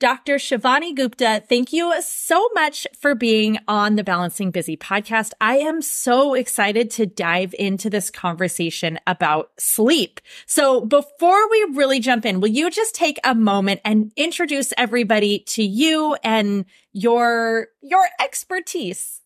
Dr. Shivani Gupta, thank you so much for being on the Balancing Busy podcast. I am so excited to dive into this conversation about sleep. So before we really jump in, will you just take a moment and introduce everybody to you and your expertise?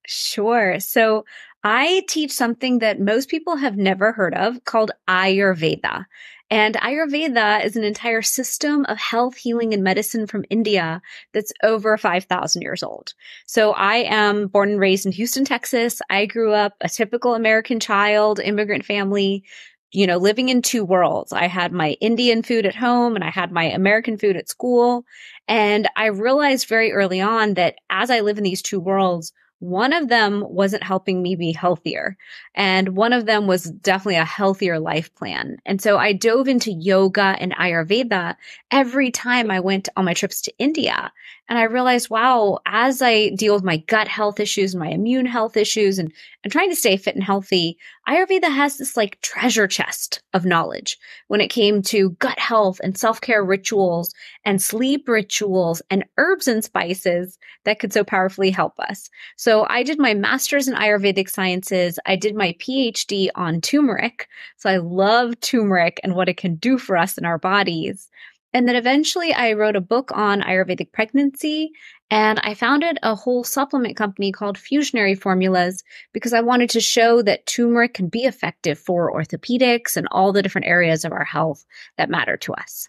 Sure. So I teach something that most people have never heard of called Ayurveda. And Ayurveda is an entire system of health, healing, and medicine from India that's over 5,000 years old. So I am born and raised in Houston, Texas. I grew up a typical American child, immigrant family, living in two worlds. I had my Indian food at home and I had my American food at school. And I realized very early on that as I live in these two worlds, one of them wasn't helping me be healthier. And one of them was definitely a healthier life plan. And so I dove into yoga and Ayurveda every time I went on my trips to India. And I realized, wow, as I deal with my gut health issues, my immune health issues, and trying to stay fit and healthy, Ayurveda has this like treasure chest of knowledge when it came to gut health and self-care rituals and sleep rituals and herbs and spices that could so powerfully help us. So I did my master's in Ayurvedic sciences. I did my PhD on turmeric. So I love turmeric and what it can do for us in our bodies. And then eventually I wrote a book on Ayurvedic pregnancy, and I founded a whole supplement company called Fusionary Formulas because I wanted to show that turmeric can be effective for orthopedics and all the different areas of our health that matter to us.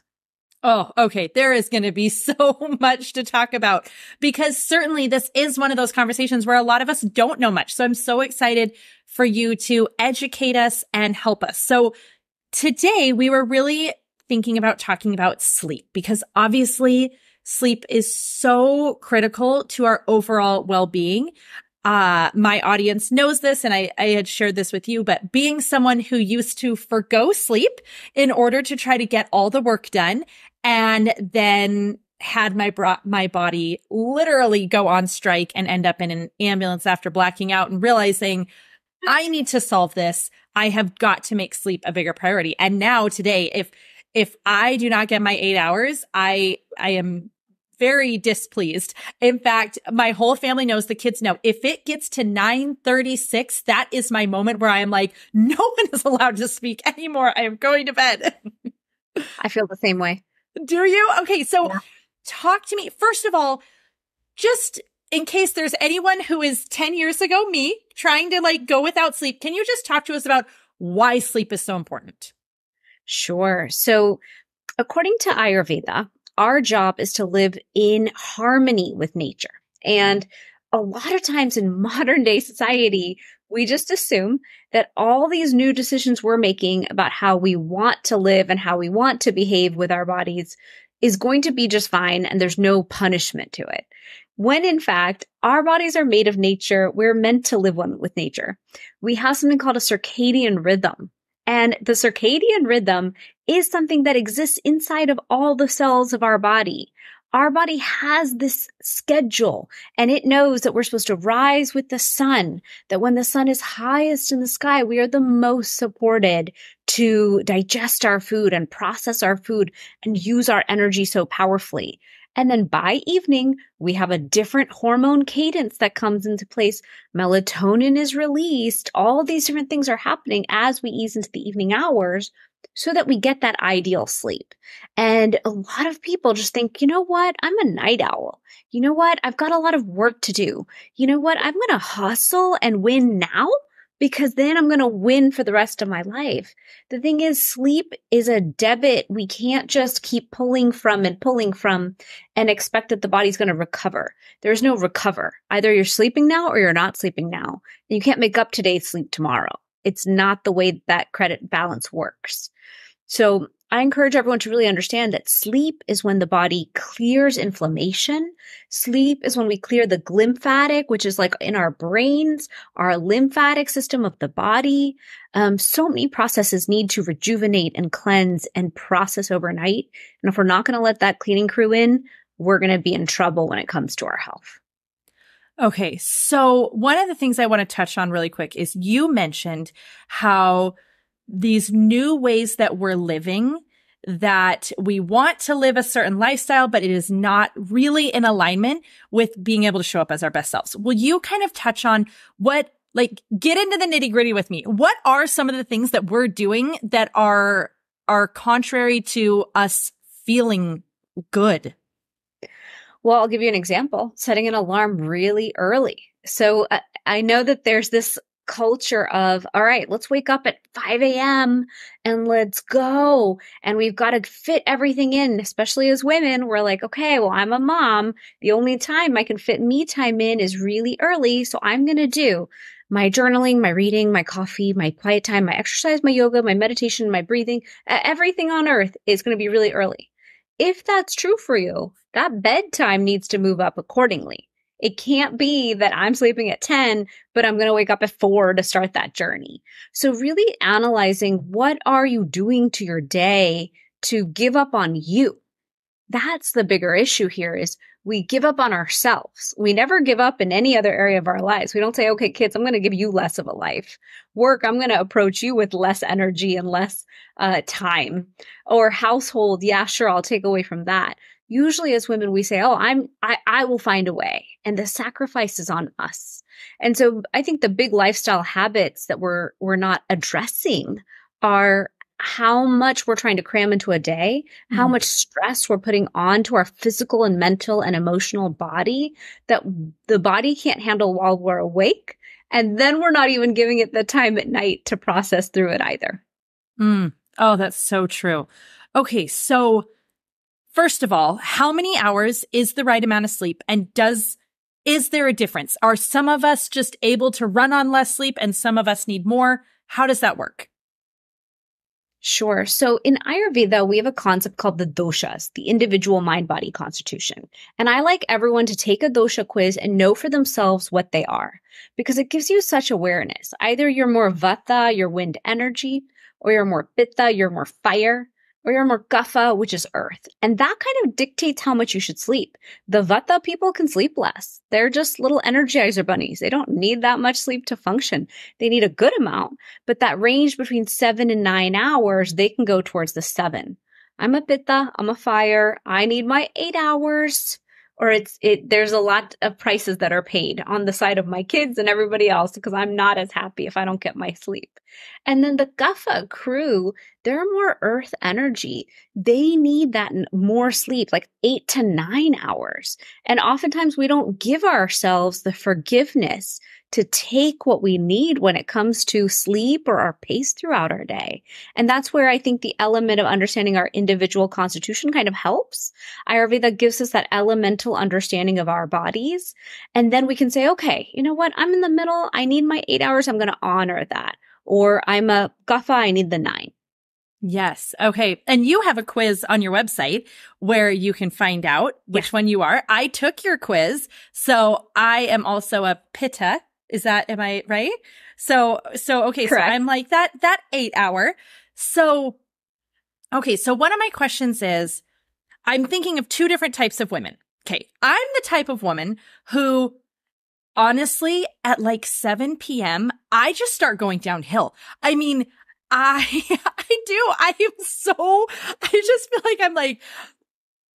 Oh, okay. There is going to be so much to talk about because certainly this is one of those conversations where a lot of us don't know much. So I'm so excited for you to educate us and help us. So today we were really thinking about talking about sleep because obviously sleep is so critical to our overall well-being. My audience knows this and I had shared this with you, but being someone who used to forgo sleep in order to try to get all the work done and then had my body literally go on strike and end up in an ambulance after blacking out and realizing I need to solve this. I have got to make sleep a bigger priority. And now today, if I do not get my 8 hours, I am very displeased. In fact, my whole family knows, the kids know, if it gets to 9:36, that is my moment where I am like, no one is allowed to speak anymore. I am going to bed. I feel the same way. Do you? Okay. So talk to me. First of all, just in case there's anyone who is 10 years ago, me trying to like go without sleep, can you just talk to us about why sleep is so important? Sure. So according to Ayurveda, our job is to live in harmony with nature. And a lot of times in modern day society, we just assume that all these new decisions we're making about how we want to live and how we want to behave with our bodies is going to be just fine and there's no punishment to it. When in fact, our bodies are made of nature. We're meant to live with nature. We have something called a circadian rhythm. And the circadian rhythm is something that exists inside of all the cells of our body. Our body has this schedule and it knows that we're supposed to rise with the sun, that when the sun is highest in the sky, we are the most supported to digest our food and process our food and use our energy so powerfully. And then by evening, we have a different hormone cadence that comes into place. Melatonin is released. All these different things are happening as we ease into the evening hours so that we get that ideal sleep. And a lot of people just think, you know what? I'm a night owl. You know what? I've got a lot of work to do. You know what? I'm going to hustle and win now because then I'm going to win for the rest of my life. The thing is, sleep is a debit. We can't just keep pulling from and expect that the body's going to recover. There's no recover. Either you're sleeping now or you're not sleeping now. You can't make up today's sleep tomorrow. It's not the way that credit balance works. So I encourage everyone to really understand that sleep is when the body clears inflammation. Sleep is when we clear the glymphatic, which is like in our brains, our lymphatic system of the body. So many processes need to rejuvenate and cleanse and process overnight. And if we're not going to let that cleaning crew in, we're going to be in trouble when it comes to our health. Okay. So one of the things I want to touch on really quick is you mentioned how these new ways that we're living that we want to live a certain lifestyle, but it is not really in alignment with being able to show up as our best selves. Will you kind of touch on get into the nitty gritty with me? What are some of the things that we're doing that are contrary to us feeling good? Well, I'll give you an example. Setting an alarm really early. So I know that there's this culture of, all right, let's wake up at 5 a.m. and let's go. And we've got to fit everything in, especially as women. We're like, okay, well, I'm a mom. The only time I can fit me time in is really early. So I'm going to do my journaling, my reading, my coffee, my quiet time, my exercise, my yoga, my meditation, my breathing, everything on earth is going to be really early. If that's true for you, that bedtime needs to move up accordingly. It can't be that I'm sleeping at 10, but I'm going to wake up at 4 to start that journey. So really analyzing what are you doing to your day to give up on you? That's the bigger issue here is we give up on ourselves. We never give up in any other area of our lives. We don't say, okay, kids, I'm going to give you less of a life. Work, I'm going to approach you with less energy and less time. Or household, yeah, sure, I'll take away from that. Usually as women, we say, oh, I will find a way. And the sacrifice is on us. And so I think the big lifestyle habits that we're not addressing are how much we're trying to cram into a day, how much stress we're putting onto our physical and mental and emotional body that the body can't handle while we're awake. And then we're not even giving it the time at night to process through it either. Oh, that's so true. Okay. So first of all, how many hours is the right amount of sleep? And is there a difference? Are some of us just able to run on less sleep and some of us need more? How does that work? Sure. So in Ayurveda, we have a concept called the doshas, the individual mind-body constitution. And I like everyone to take a dosha quiz and know for themselves what they are, because it gives you such awareness. Either you're more vata, your wind energy, or you're more pitta, you're more fire, or you're more kapha, which is earth. And that kind of dictates how much you should sleep. The vata people can sleep less. They're just little energizer bunnies. They don't need that much sleep to function. They need a good amount, but that range between 7 and 9 hours, they can go towards the 7. I'm a pitta, I'm a fire. I need my 8 hours. Or there's a lot of prices that are paid on the side of my kids and everybody else because I'm not as happy if I don't get my sleep. And then the kapha crew, they're more earth energy. They need that more sleep, like 8 to 9 hours. And oftentimes we don't give ourselves the forgiveness to take what we need when it comes to sleep or our pace throughout our day. And that's where I think the element of understanding our individual constitution kind of helps. Ayurveda gives us that elemental understanding of our bodies. And then we can say, okay, you know what? I'm in the middle. I need my 8 hours. I'm going to honor that. Or I'm a kapha. I need the 9. Yes. Okay. And you have a quiz on your website where you can find out which one you are. I took your quiz. So I am also a pitta. Am I right? So, okay. Correct. So I'm like that 8 hour. So, okay. So one of my questions is, I'm thinking of two different types of women. Okay. I'm the type of woman who honestly at like 7 p.m., I just start going downhill. I mean, I do. I just feel like I'm like,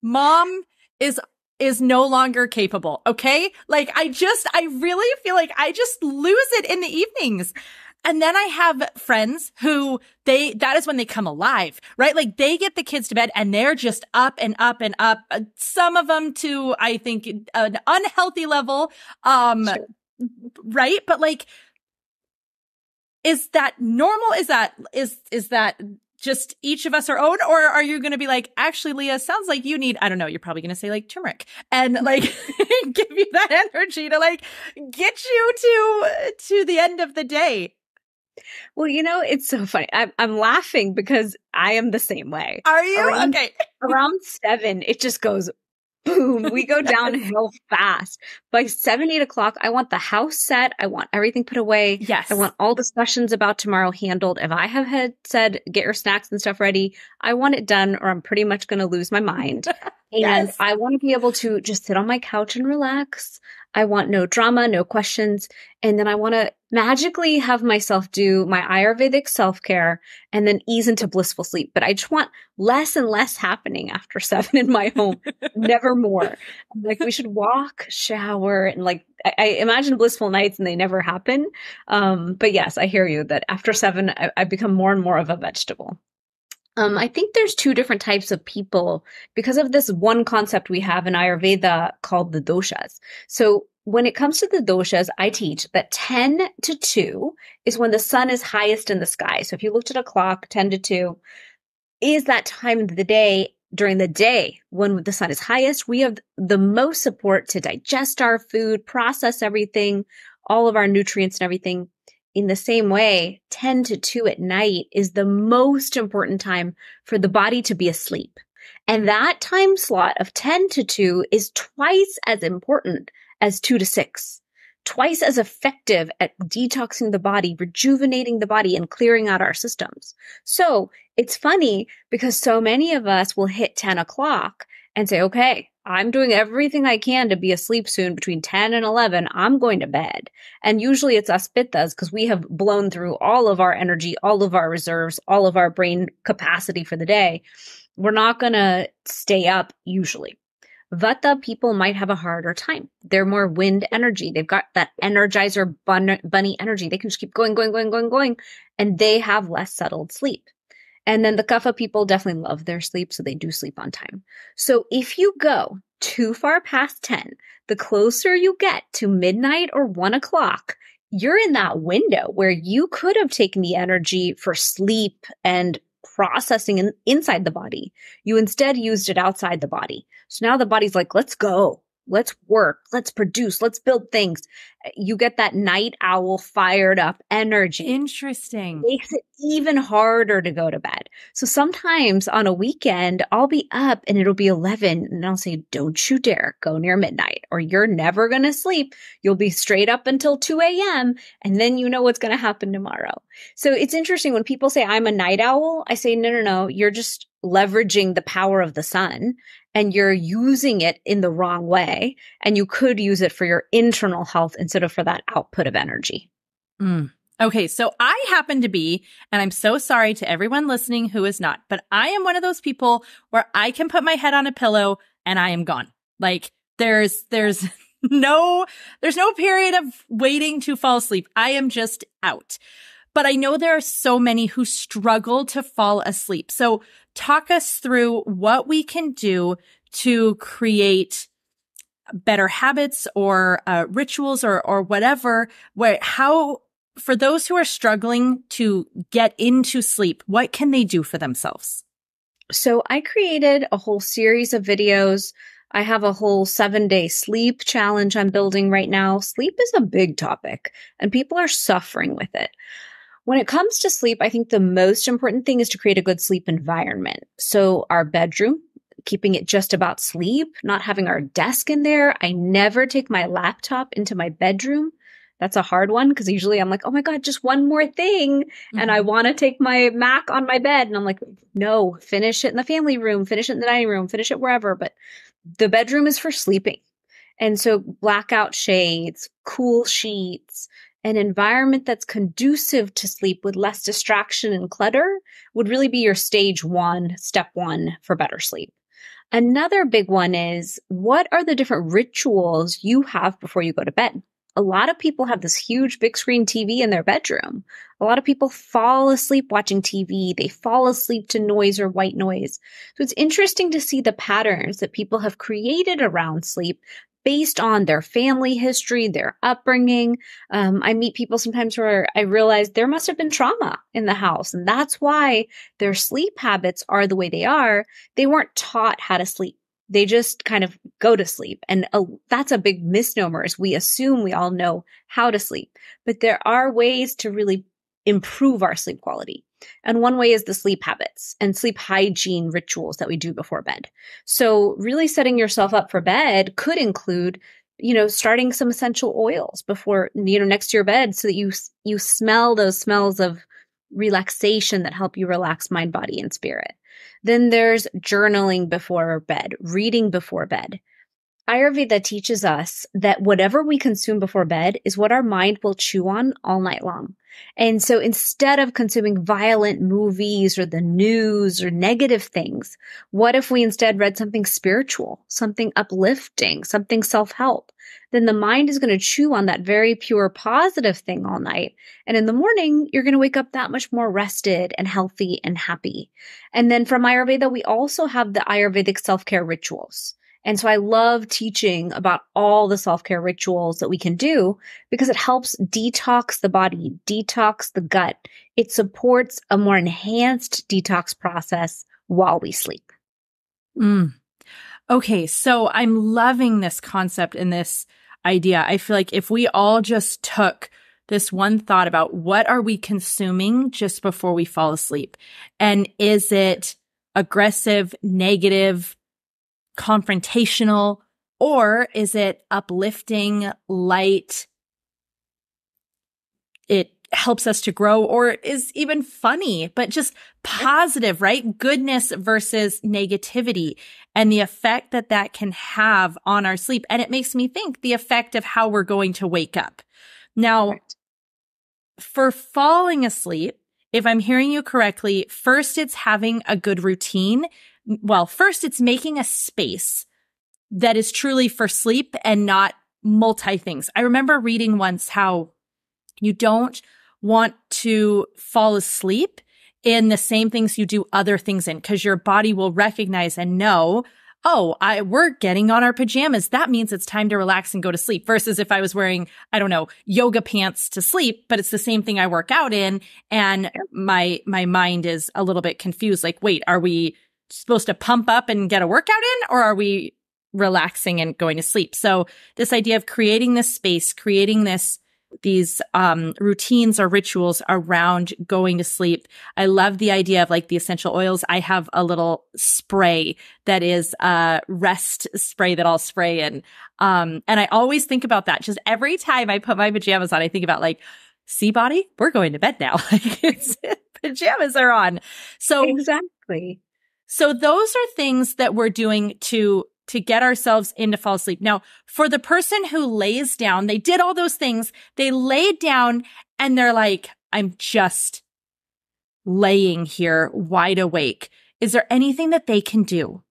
mom is no longer capable. Okay. Like I really feel like I just lose it in the evenings. And then I have friends who that is when they come alive, right? Like they get the kids to bed and they're just up and up and up. Some of them to, I think, an unhealthy level. Sure. Right. But like, is that normal? Is that just each of us our own? Or are you going to be like, actually, Leah, sounds like you need, I don't know, you're probably going to say like turmeric and like give you that energy to like get you to the end of the day. Well, you know, it's so funny. I'm laughing because I am the same way. Are you? Okay. Around 7, it just goes boom. We go downhill fast. By 7, 8 o'clock, I want the house set. I want everything put away. Yes. I want all discussions about tomorrow handled. If I have had said, get your snacks and stuff ready, I want it done or I'm pretty much going to lose my mind. Yes. And I want to be able to just sit on my couch and relax. I want no drama, no questions. And then I want to magically have myself do my Ayurvedic self-care and then ease into blissful sleep. But I just want less and less happening after 7 in my home, never more. Like we should walk, shower, and like I imagine blissful nights and they never happen. But yes, I hear you that after 7, I become more and more of a vegetable. I think there's 2 different types of people because of this one concept we have in Ayurveda called the doshas. So when it comes to the doshas, I teach that 10 to 2 is when the sun is highest in the sky. So if you looked at a clock, 10 to 2 is that time of the day during the day when the sun is highest. We have the most support to digest our food, process everything, all of our nutrients and everything. In the same way, 10 to 2 at night is the most important time for the body to be asleep. And that time slot of 10 to 2 is twice as important as 2 to 6, twice as effective at detoxing the body, rejuvenating the body, and clearing out our systems. So it's funny because so many of us will hit 10 o'clock and say, okay, I'm doing everything I can to be asleep soon between 10 and 11. I'm going to bed. And usually it's us pittas because we have blown through all of our energy, all of our reserves, all of our brain capacity for the day. We're not going to stay up usually. Vata people might have a harder time. They're more wind energy. They've got that energizer bunny energy. They can just keep going, and they have less settled sleep. And then the kapha people definitely love their sleep, so they do sleep on time. So if you go too far past 10, the closer you get to midnight or 1 o'clock, you're in that window where you could have taken the energy for sleep and processing inside the body. You instead used it outside the body. So now the body's like, let's go. Let's work. Let's produce. Let's build things. You get that night owl fired up energy. Interesting. Makes it even harder to go to bed. So sometimes on a weekend, I'll be up and it'll be 11 and I'll say, don't you dare go near midnight or you're never going to sleep. You'll be straight up until 2 a.m. and then you know what's going to happen tomorrow. So it's interesting when people say I'm a night owl, I say, no. You're just leveraging the power of the sun and you're using it in the wrong way. And you could use it for your internal health instead of for that output of energy. Okay, so I happen to be, and I'm so sorry to everyone listening who is not, but I am one of those people where I can put my head on a pillow and I am gone. Like there's no period of waiting to fall asleep. I am just out. But I know there are so many who struggle to fall asleep. So talk us through what we can do to create better habits or rituals or whatever, for those who are struggling to get into sleep, what can they do for themselves? So I created a whole series of videos. I have a whole 7-day sleep challenge I'm building right now. Sleep is a big topic and people are suffering with it. When it comes to sleep, I think the most important thing is to create a good sleep environment. So our bedroom, keeping it just about sleep, not having our desk in there. I never take my laptop into my bedroom. That's a hard one because usually I'm like, oh my God, just one more thing. Mm-hmm. And I want to take my Mac on my bed. And I'm like, no, finish it in the family room, finish it in the dining room, finish it wherever. But the bedroom is for sleeping. And so blackout shades, cool sheets, an environment that's conducive to sleep with less distraction and clutter would really be your step one for better sleep. Another big one is, what are the different rituals you have before you go to bed? A lot of people have this huge big screen TV in their bedroom. A lot of people fall asleep watching TV. They fall asleep to noise or white noise. So it's interesting to see the patterns that people have created around sleep based on their family history, their upbringing. I meet people sometimes where I realize there must have been trauma in the house, and that's why their sleep habits are the way they are. They weren't taught how to sleep. They just kind of go to sleep. And that's a big misnomer, is we assume we all know how to sleep. But there are ways to really improve our sleep quality. And one way is the sleep habits and sleep hygiene rituals that we do before bed. So really setting yourself up for bed could include, starting some essential oils before, next to your bed so that you smell those smells of relaxation that help you relax mind, body, and spirit. Then there's journaling before bed, reading before bed. Ayurveda teaches us that whatever we consume before bed is what our mind will chew on all night long. And so instead of consuming violent movies or the news or negative things, what if we instead read something spiritual, something uplifting, something self-help? Then the mind is going to chew on that very pure positive thing all night. And in the morning, you're going to wake up that much more rested and healthy and happy. And then from Ayurveda, we also have the Ayurvedic self-care rituals. And so I love teaching about all the self-care rituals that we can do because it helps detox the body, detox the gut. It supports a more enhanced detox process while we sleep. Okay, so I'm loving this concept and this idea. I feel like if we all just took this one thought about what are we consuming just before we fall asleep? And is it aggressive, negative, confrontational, or is it uplifting, light? It helps us to grow, or is even funny, but just positive, right? Goodness versus negativity and the effect that that can have on our sleep. And it makes me think the effect of how we're going to wake up. Now, for falling asleep, if I'm hearing you correctly, first it's having a good routine. Well, first it's making a space that is truly for sleep and not multi things. I remember reading once how you don't want to fall asleep in the same things you do other things in, because your body will recognize and know, oh, we're getting on our pajamas. That means it's time to relax and go to sleep. Versus if I was wearing, I don't know, yoga pants to sleep, but it's the same thing I work out in. And my mind is a little bit confused. Like, wait, are we supposed to pump up and get a workout in, or are we relaxing and going to sleep? So this idea of creating this space, creating these routines or rituals around going to sleep. I love the idea of like the essential oils. I have a little spray that is a rest spray that I'll spray in. And I always think about that. Just every time I put my pajamas on, I think about like, see, body, we're going to bed now. Pajamas are on. So exactly. So those are things that we're doing to get ourselves into fall asleep. Now, for the person who lays down, they did all those things. They laid down and they're like, I'm just laying here wide awake. Is there anything that they can do?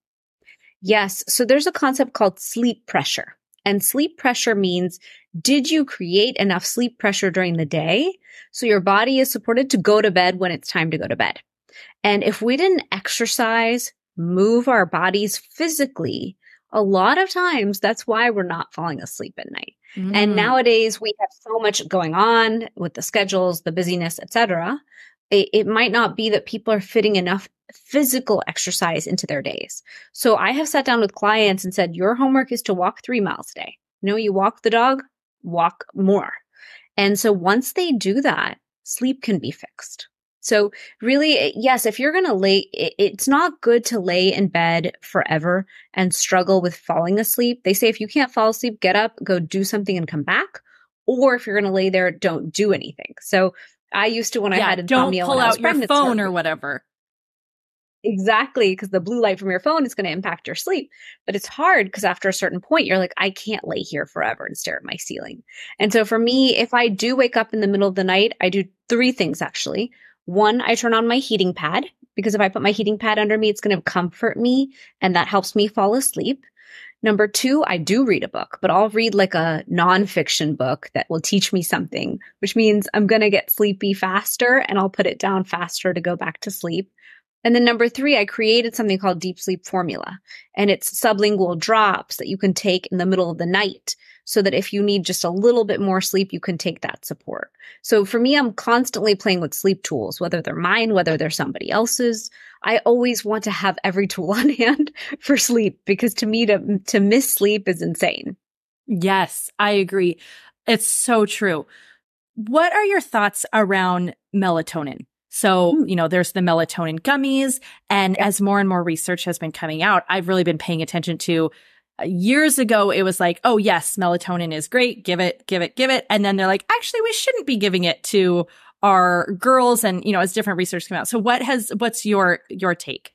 Yes. So there's a concept called sleep pressure. And sleep pressure means, did you create enough sleep pressure during the day so your body is supported to go to bed when it's time to go to bed? And if we didn't exercise, move our bodies physically, a lot of times that's why we're not falling asleep at night. And nowadays we have so much going on with the schedules, the busyness, etc. It might not be that people are fitting enough physical exercise into their days. So I have sat down with clients and said, your homework is to walk 3 miles a day. No, you walk the dog, walk more. And so once they do that, sleep can be fixed. So really, yes, if you're going to lay, it's not good to lay in bed forever and struggle with falling asleep. They say if you can't fall asleep, get up, go do something and come back. Or if you're going to lay there, don't do anything. So I used to, when I had insomnia, don't pull out your phone or whatever. Exactly, because the blue light from your phone is going to impact your sleep. But it's hard because after a certain point, you're like, I can't lay here forever and stare at my ceiling. And so for me, if I do wake up in the middle of the night, I do 3 things actually. 1, I turn on my heating pad, because if I put my heating pad under me, it's going to comfort me and that helps me fall asleep. Number 2, I do read a book, but I'll read like a nonfiction book that will teach me something, which means I'm going to get sleepy faster and I'll put it down faster to go back to sleep. And then number 3, I created something called Deep Sleep Formula, and it's sublingual drops that you can take in the middle of the night so that if you need just a little bit more sleep, you can take that support. So for me, I'm constantly playing with sleep tools, whether they're mine, whether they're somebody else's. I always want to have every tool on hand for sleep, because to me, to miss sleep is insane. Yes, I agree. It's so true. What are your thoughts around melatonin? So, there's the melatonin gummies, and as more and more research has been coming out, I've really been paying attention to. Years ago, it was like, oh yes, melatonin is great. Give it. And then they're like, actually, we shouldn't be giving it to our girls. And, as different research came out. So what's your take?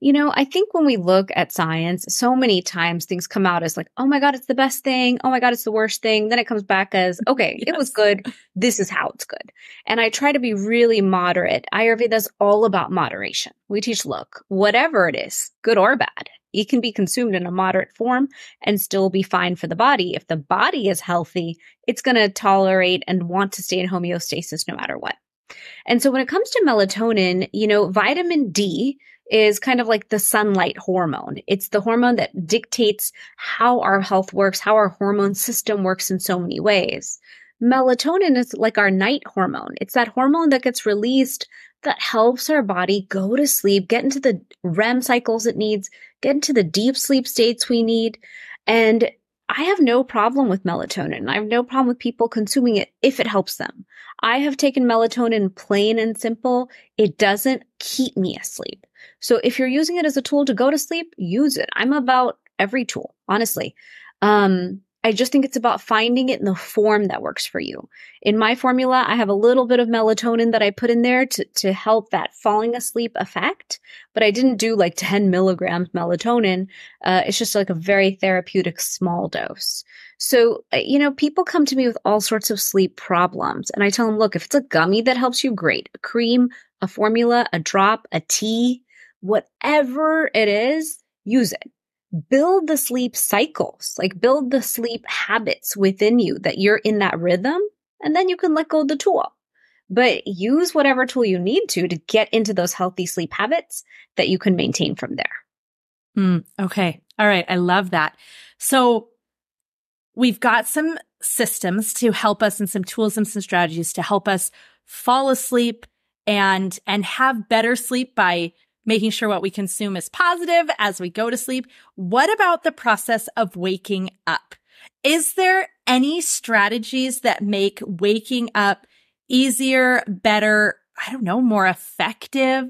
I think when we look at science, so many times things come out as like, oh my God, it's the best thing. Oh my God, it's the worst thing. Then it comes back as, okay, It was good. This is how it's good. And I try to be really moderate. Ayurveda is all about moderation. We teach, look, whatever it is, good or bad, it can be consumed in a moderate form and still be fine for the body. If the body is healthy, it's going to tolerate and want to stay in homeostasis no matter what. And so when it comes to melatonin, vitamin D is kind of like the sunlight hormone. It's the hormone that dictates how our health works, how our hormone system works in so many ways. Melatonin is like our night hormone. It's that hormone that gets released that helps our body go to sleep, get into the REM cycles it needs, get into the deep sleep states we need. And I have no problem with melatonin. I have no problem with people consuming it if it helps them. I have taken melatonin plain and simple. It doesn't keep me asleep. So if you're using it as a tool to go to sleep, use it. I'm about every tool, honestly. I just think it's about finding it in the form that works for you. In my formula, I have a little bit of melatonin that I put in there to help that falling asleep effect, but I didn't do like 10 milligrams melatonin. It's just like a very therapeutic small dose. So, people come to me with all sorts of sleep problems, and I tell them, look, if it's a gummy that helps you, great. A cream, a formula, a drop, a tea, whatever it is, use it. Build the sleep cycles, like build the sleep habits within you that you're in that rhythm, and then you can let go of the tool. But use whatever tool you need to get into those healthy sleep habits that you can maintain from there. Okay. All right. I love that. So we've got some systems to help us and some tools and some strategies to help us fall asleep and have better sleep by making sure what we consume is positive as we go to sleep. What about the process of waking up? Is there any strategies that make waking up easier, better, more effective?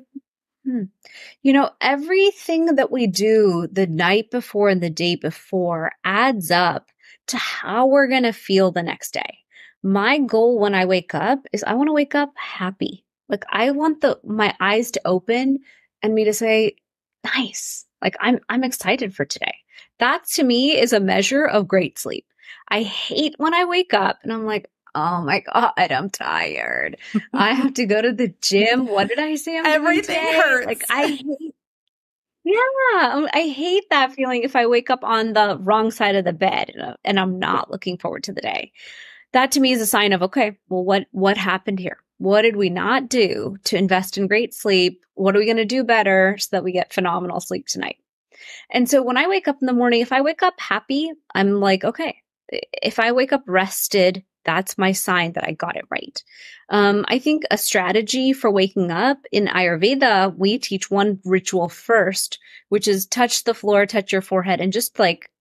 Everything that we do the night before and the day before adds up to how we're going to feel the next day. My goal when I wake up is I want to wake up happy. Like I want my eyes to open and me to say, nice. Like I'm excited for today. That to me is a measure of great sleep. I hate when I wake up and I'm like, oh my God, I'm tired. I have to go to the gym. What did I say? Everything hurts. Like I hate that feeling if I wake up on the wrong side of the bed and I'm not looking forward to the day. That to me is a sign of, okay, well, what happened here? What did we not do to invest in great sleep? What are we going to do better so that we get phenomenal sleep tonight? And so when I wake up in the morning, if I wake up happy, I'm like, okay, if I wake up rested, that's my sign that I got it right. I think a strategy for waking up in Ayurveda, we teach one ritual first, which is touch the floor, touch your forehead, and just like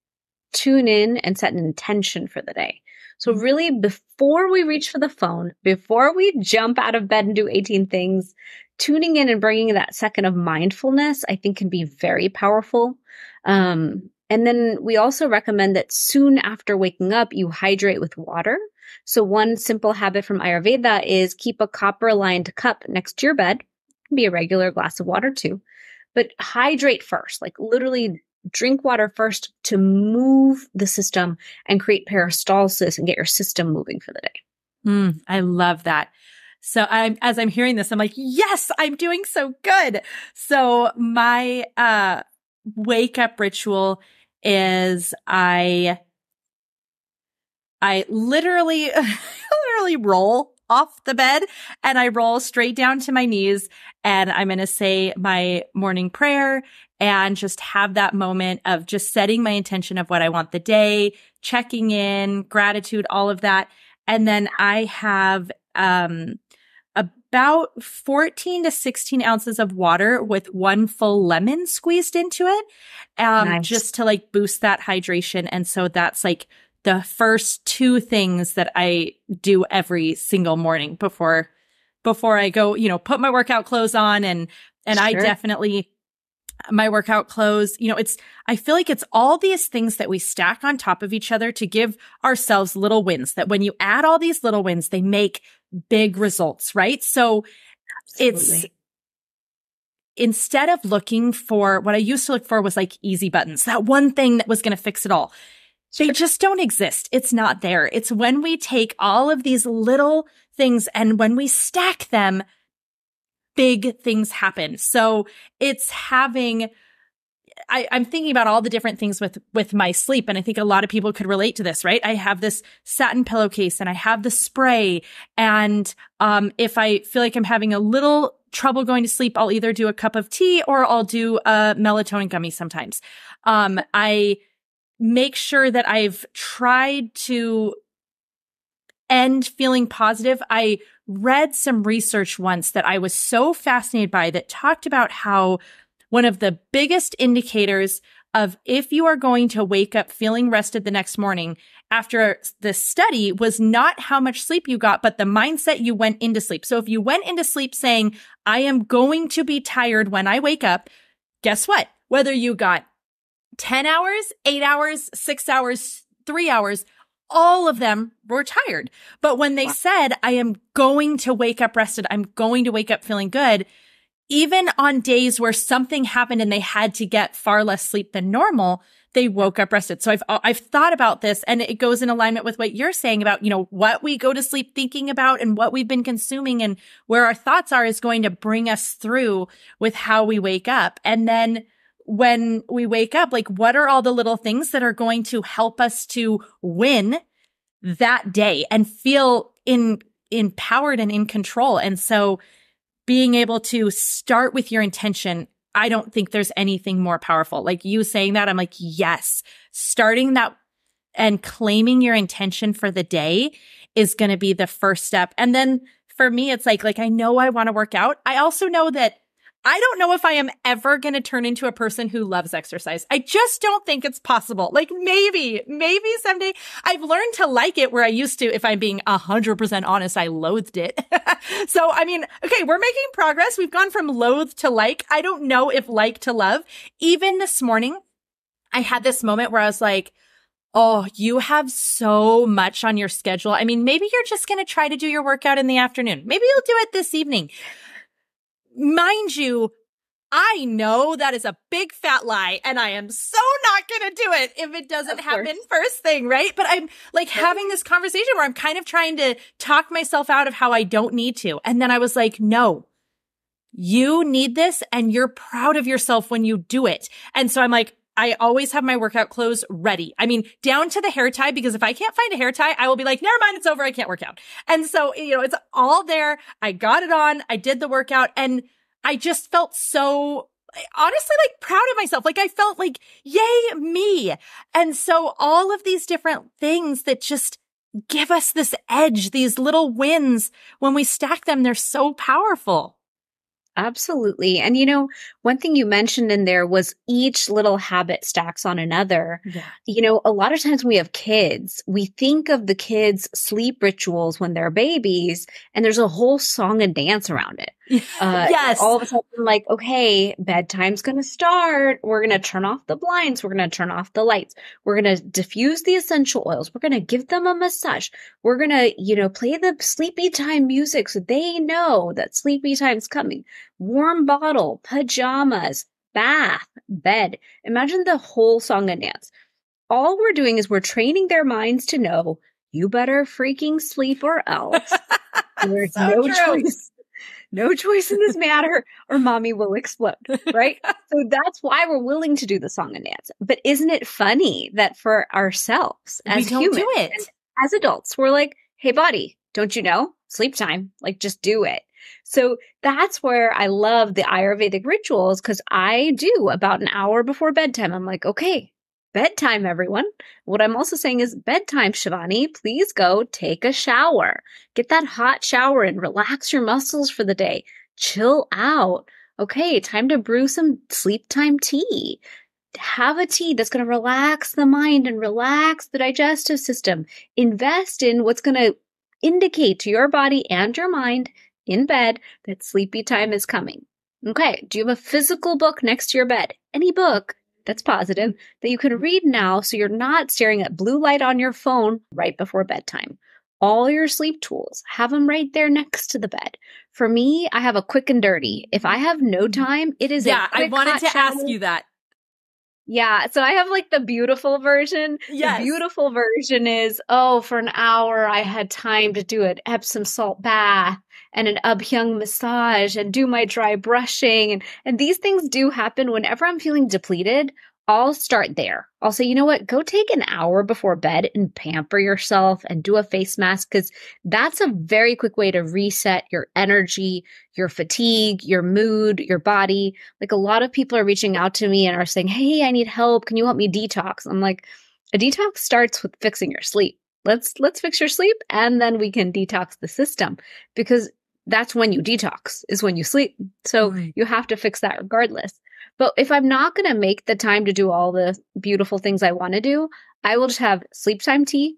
tune in and set an intention for the day. So really, before we reach for the phone, before we jump out of bed and do 18 things, tuning in and bringing that second of mindfulness, I think can be very powerful. And then we also recommend that soon after waking up, you hydrate with water. So one simple habit from Ayurveda is keep a copper-lined cup next to your bed. It can be a regular glass of water too, but hydrate first, like literally drink water first to move the system and create peristalsis and get your system moving for the day. I love that. So as I'm hearing this, I'm like, yes, I'm doing so good. So my wake up ritual is I literally roll off the bed and I roll straight down to my knees and I'm going to say my morning prayer and just have that moment of just setting my intention of what I want the day, checking in, gratitude, all of that. And then I have about 14 to 16 ounces of water with one full lemon squeezed into it, Nice. just to like boost that hydration. And so that's like the first two things that I do every single morning before I go, put my workout clothes on and Sure. I definitely, my workout clothes, I feel like it's all these things that we stack on top of each other to give ourselves little wins, that when you add all these little wins, they make big results, right? So Absolutely. instead of looking for what I used to look for was like easy buttons, that one thing that was going to fix it all. They just don't exist. It's not there. It's when we take all of these little things and when we stack them, big things happen. So it's having, I'm thinking about all the different things with my sleep. And I think a lot of people could relate to this, right? I have this satin pillowcase and I have the spray. And, if I feel like I'm having a little trouble going to sleep, I'll either do a cup of tea or I'll do a melatonin gummy sometimes. I make sure that I've tried to end feeling positive. I read some research once that I was so fascinated by that talked about how one of the biggest indicators of if you are going to wake up feeling rested the next morning after the study was not how much sleep you got, but the mindset you went into sleep. So if you went into sleep saying, I am going to be tired when I wake up, guess what? Whether you got 10 hours, 8 hours, 6 hours, 3 hours, all of them were tired. But when they said, I am going to wake up rested, I'm going to wake up feeling good, even on days where something happened and they had to get far less sleep than normal, they woke up rested. So I've thought about this, and it goes in alignment with what you're saying about, what we go to sleep thinking about and what we've been consuming and where our thoughts are is going to bring us through with how we wake up. And then when we wake up, like, what are all the little things that are going to help us to win that day and feel empowered and in control? And so being able to start with your intention, I don't think there's anything more powerful. Like you saying that, I'm like, yes, starting that and claiming your intention for the day is going to be the first step. And then for me, it's like, I know I want to work out. I also know that I don't know if I am ever going to turn into a person who loves exercise. I just don't think it's possible. Like maybe someday. I've learned to like it where I used to, if I'm being 100% honest, I loathed it. So, I mean, okay, we're making progress. We've gone from loathe to like. I don't know if like to love. Even this morning, I had this moment where I was like, oh, you have so much on your schedule. I mean, maybe you're just going to try to do your workout in the afternoon. Maybe you'll do it this evening. Mind you, I know that is a big fat lie, and I am so not going to do it if it doesn't happen first thing, right? But I'm like having this conversation where I'm kind of trying to talk myself out of how I don't need to. And then I was like, no, you need this, and you're proud of yourself when you do it. And so I'm like, I always have my workout clothes ready. I mean, down to the hair tie, because if I can't find a hair tie, I will be like, never mind, it's over. I can't work out. And so, it's all there. I got it on. I did the workout, and I just felt so honestly like proud of myself. Like I felt like, yay, me. And so all of these different things that just give us this edge, these little wins, when we stack them, they're so powerful. Absolutely. And one thing you mentioned in there was each little habit stacks on another. Yeah. A lot of times when we have kids, we think of the kids' sleep rituals when they're babies, and there's a whole song and dance around it. Yes. All of a sudden, like, okay, bedtime's going to start. We're going to turn off the blinds. We're going to turn off the lights. We're going to diffuse the essential oils. We're going to give them a massage. We're going to, play the sleepy time music so they know that sleepy time's coming. Warm bottle, pajamas, bath, bed. Imagine the whole song and dance. All we're doing is we're training their minds to know you better freaking sleep or else. There's no choice in this matter or mommy will explode, right? So that's why we're willing to do the song and dance. But isn't it funny that for ourselves as humans, do it. And as adults, we're like, hey, body, don't you know? Sleep time. Like, just do it. So that's where I love the Ayurvedic rituals, because I do about an hour before bedtime. I'm like, okay, bedtime, everyone. What I'm also saying is bedtime, Shivani, please go take a shower. Get that hot shower and relax your muscles for the day. Chill out. Okay, time to brew some sleep time tea. Have a tea that's going to relax the mind and relax the digestive system. Invest in what's going to indicate to your body and your mind in bed that sleepy time is coming. Okay, do you have a physical book next to your bed? Any book that's positive that you can read now so you're not staring at blue light on your phone right before bedtime? all your sleep tools. Have them right there next to the bed. For me, I have a quick and dirty. If I have no time, it is a quick I wanted hot to shower. ask you that. Yeah, so I have like the beautiful version. Yes. The beautiful version is, oh, for an hour I had time to do an Epsom salt bath and an Abhyang massage and do my dry brushing. And these things do happen whenever I'm feeling depleted. I'll start there. I'll say, you know what? Go take an hour before bed and pamper yourself and do a face mask, because that's a very quick way to reset your energy, your fatigue, your mood, your body. Like a lot of people are reaching out to me and are saying, hey, I need help. Can you help me detox? I'm like, a detox starts with fixing your sleep. Let's fix your sleep, and then we can detox the system, because that's when you detox, is when you sleep. So you have to fix that regardless. But if I'm not going to make the time to do all the beautiful things I want to do, I will just have sleep time tea,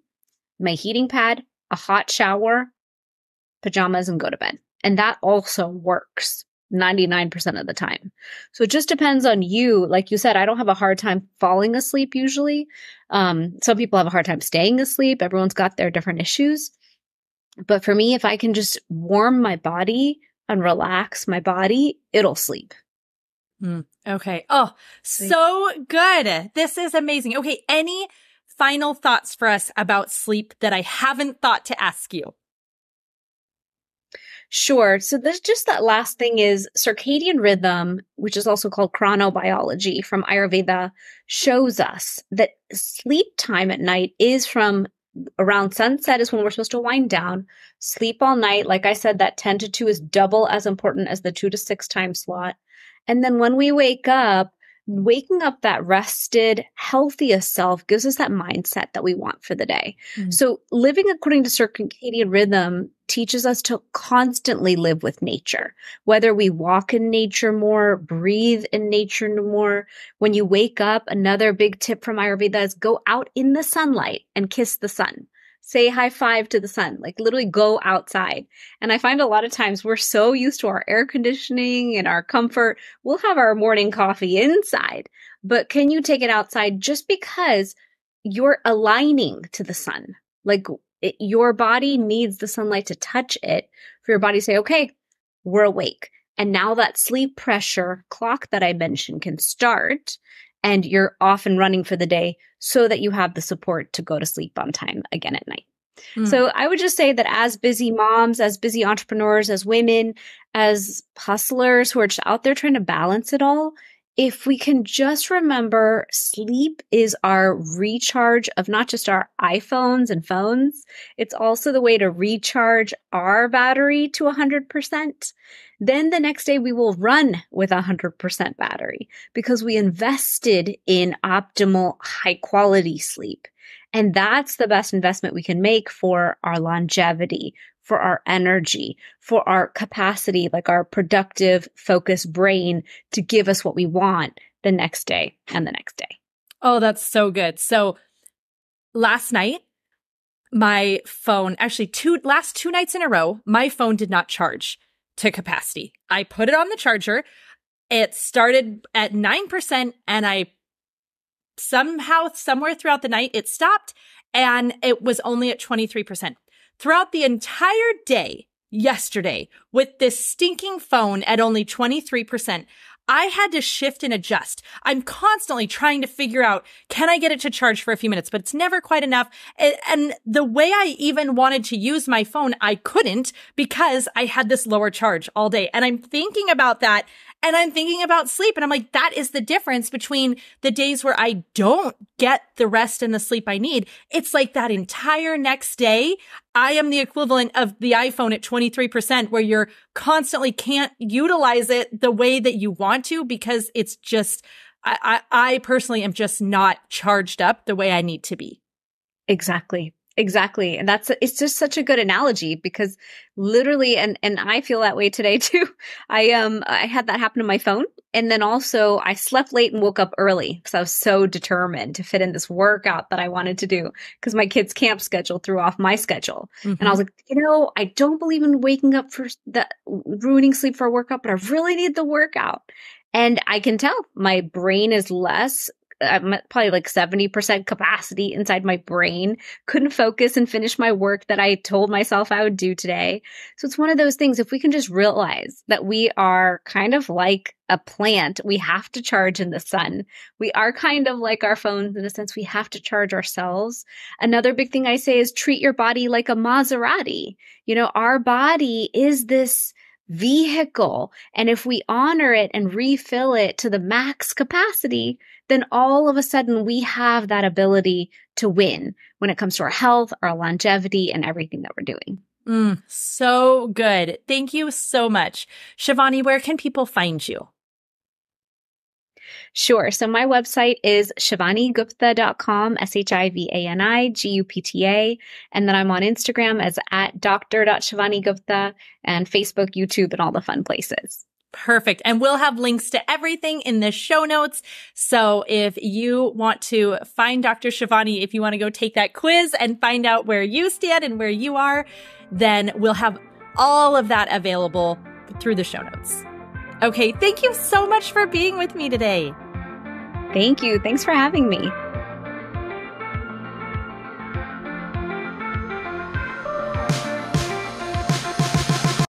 my heating pad, a hot shower, pajamas, and go to bed. And that also works 99% of the time. So it just depends on you. Like you said, I don't have a hard time falling asleep usually. Some people have a hard time staying asleep. Everyone's got their different issues. But for me, if I can just warm my body and relax my body, it'll sleep. Okay. Oh, so good. This is amazing. Okay. Any final thoughts for us about sleep that I haven't thought to ask you? Sure. So there's just that last thing is circadian rhythm, which is also called chronobiology from Ayurveda, shows us that sleep time at night is from around sunset is when we're supposed to wind down. Sleep all night. Like I said, that 10 to 2 is double as important as the 2 to 6 time slot. And then when we wake up, waking up that rested, healthiest self gives us that mindset that we want for the day. So living according to circadian rhythm teaches us to constantly live with nature, whether we walk in nature more, breathe in nature more. When you wake up, another big tip from Ayurveda is go out in the sunlight and kiss the sun. Say high five to the sun, like literally go outside. And I find a lot of times we're so used to our air conditioning and our comfort. We'll have our morning coffee inside, but can you take it outside just because you're aligning to the sun? Like your body needs the sunlight to touch it for your body to say, okay, we're awake. And now that sleep pressure clock that I mentioned can start, and you're off and running for the day so that you have the support to go to sleep on time again at night. So I would just say that as busy moms, as busy entrepreneurs, as women, as hustlers who are just out there trying to balance it all, if we can just remember sleep is our recharge of not just our iPhones and phones, it's also the way to recharge our battery to 100%. Then the next day we will run with 100% battery because we invested in optimal high quality sleep. And that's the best investment we can make for our longevity, for our energy, for our capacity, like our productive, focused brain to give us what we want the next day and the next day. Oh, that's so good. So last night, my phone, actually last two nights in a row, my phone did not charge to capacity. I put it on the charger. It started at 9% and I somehow, somewhere throughout the night, it stopped and it was only at 23%. Throughout the entire day yesterday, with this stinking phone at only 23%, I had to shift and adjust. I'm constantly trying to figure out, can I get it to charge for a few minutes? But it's never quite enough. And the way I even wanted to use my phone, I couldn't because I had this lower charge all day. And I'm thinking about that. And I'm thinking about sleep. And I'm like, that is the difference between the days where I don't get the rest and the sleep I need. It's like that entire next day, I am the equivalent of the iPhone at 23%, where you're constantly can't utilize it the way that you want to because it's just, I personally am just not charged up the way I need to be. Exactly. Exactly. And it's just such a good analogy because literally, and I feel that way today too. I had that happen to my phone. And then also I slept late and woke up early because I was so determined to fit in this workout that I wanted to do because my kids' camp schedule threw off my schedule. Mm-hmm. And I was like, I don't believe in waking up for ruining sleep for a workout, but I really need the workout. And I can tell my brain is less I'm at probably like 70% capacity inside my brain, couldn't focus and finish my work that I told myself I would do today. So it's one of those things, if we can just realize that we are kind of like a plant, we have to charge in the sun. We are kind of like our phones in a sense, we have to charge ourselves. Another big thing I say is treat your body like a Maserati. You know, our body is this vehicle. And if we honor it and refill it to the max capacity, then all of a sudden we have that ability to win when it comes to our health, our longevity, and everything that we're doing. So good. Thank you so much. Shivani, where can people find you? Sure. So my website is shivanigupta.com, SHIVANIGUPTA. And then I'm on Instagram as at dr.shivanigupta and Facebook, YouTube, and all the fun places. Perfect. And we'll have links to everything in the show notes. So if you want to find Dr. Shivani, if you want to go take that quiz and find out where you stand and where you are, then we'll have all of that available through the show notes. Okay. Thank you so much for being with me today. Thank you. Thanks for having me.